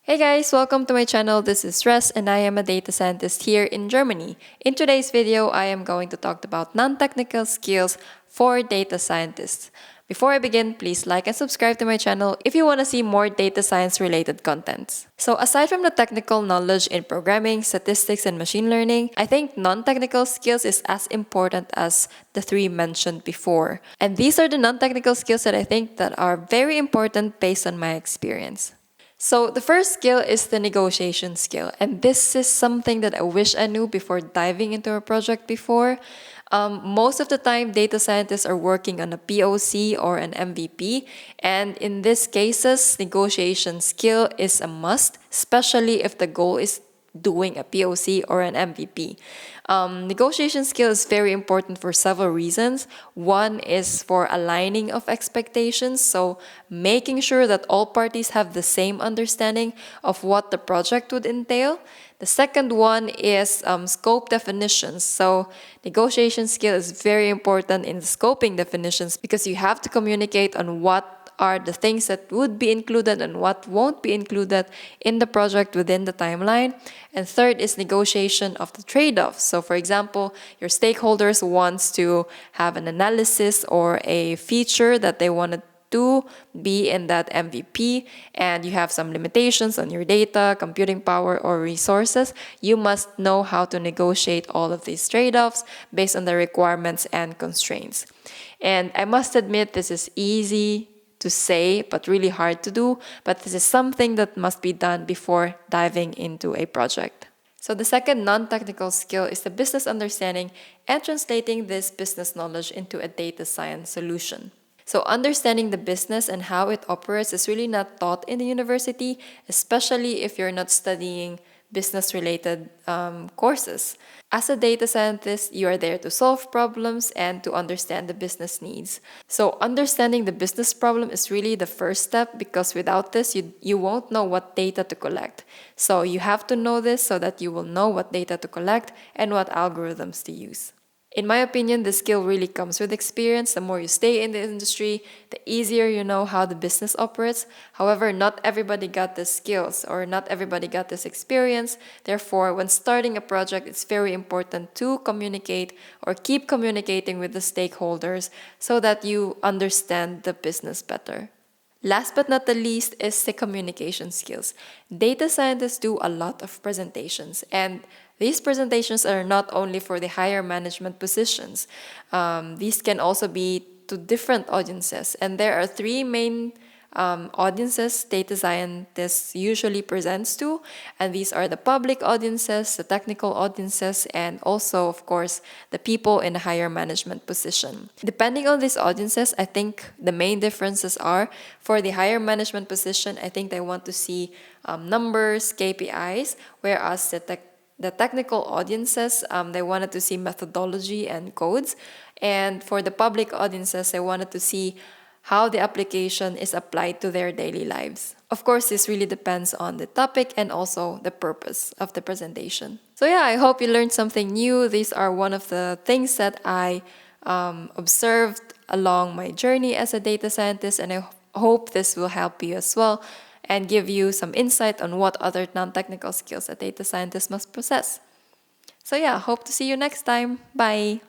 Hey guys, welcome to my channel. This is Res and I am a data scientist here in Germany. In today's video, I am going to talk about non-technical skills for data scientists. Before I begin, please like and subscribe to my channel if you want to see more data science related contents. So aside from the technical knowledge in programming, statistics, and machine learning, I think non-technical skills is as important as the three mentioned before. And these are the non-technical skills that I think that are very important based on my experience. So the first skill is the negotiation skill, and this is something that I wish I knew before diving into a project before. Most of the time, data scientists are working on a POC or an MVP, and in these cases, negotiation skill is a must, especially if the goal is doing a POC or an MVP. Negotiation skill is very important for several reasons. One is for aligning of expectations, so making sure that all parties have the same understanding of what the project would entail. The second one is scope definitions. So negotiation skill is very important in scoping definitions because you have to communicate on what are the things that would be included and what won't be included in the project within the timeline. And third is negotiation of the trade-offs. So for example, your stakeholders wants to have an analysis or a feature that they want to be in that MVP, and you have some limitations on your data, computing power, or resources. You must know how to negotiate all of these trade-offs based on the requirements and constraints. And I must admit, this is easy to say, but really hard to do. But this is something that must be done before diving into a project. So the second non-technical skill is the business understanding and translating this business knowledge into a data science solution. So understanding the business and how it operates is really not taught in the university, especially if you're not studying business-related courses. As a data scientist, you are there to solve problems and to understand the business needs. So understanding the business problem is really the first step, because without this, you won't know what data to collect. So you have to know this so that you will know what data to collect and what algorithms to use. In my opinion, this skill really comes with experience. The more you stay in the industry, the easier you know how the business operates. However, not everybody got the skills or not everybody got this experience. Therefore, when starting a project, it's very important to communicate or keep communicating with the stakeholders so that you understand the business better. Last but not the least is the communication skills. Data scientists do a lot of presentations, and these presentations are not only for the higher management positions. These can also be to different audiences, and there are three main audiences data scientists usually presents to, and these are the public audiences, the technical audiences, and also, of course, the people in a higher management position. Depending on these audiences, I think the main differences are for the higher management position, I think they want to see numbers, KPIs, whereas the technical audiences, they wanted to see methodology and codes, and for the public audiences, they wanted to see how the application is applied to their daily lives. Of course, this really depends on the topic and also the purpose of the presentation. So yeah, I hope you learned something new. These are one of the things that I observed along my journey as a data scientist, and I hope this will help you as well and give you some insight on what other non-technical skills a data scientist must possess. So yeah, hope to see you next time. Bye!